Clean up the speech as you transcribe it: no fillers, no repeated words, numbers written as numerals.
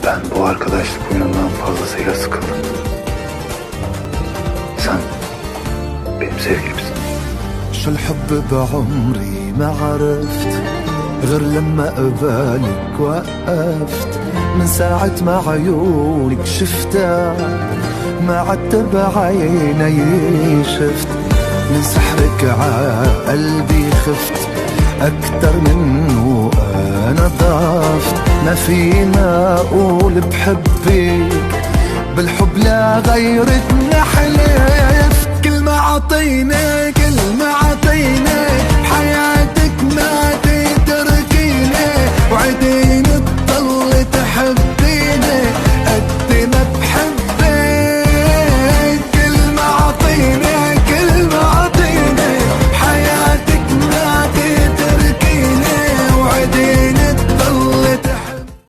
Ben bu arkadaşlık oyunundan fazlasıyla sıkıldım. Sen benim sevgilimsin. شو الحب بعمري ما عرفت غير لما قبالك وقفت من ساعة ما عيونك شفتها ما عدت بعيني شفت من سحرك عقلبي خفت أكتر منه أنا ضعفت ما فينا أقول بحبك بالحب لا غيرك حلفت كل ما عطيني كل ما عطيني بحياتك ما تتركيني وعديني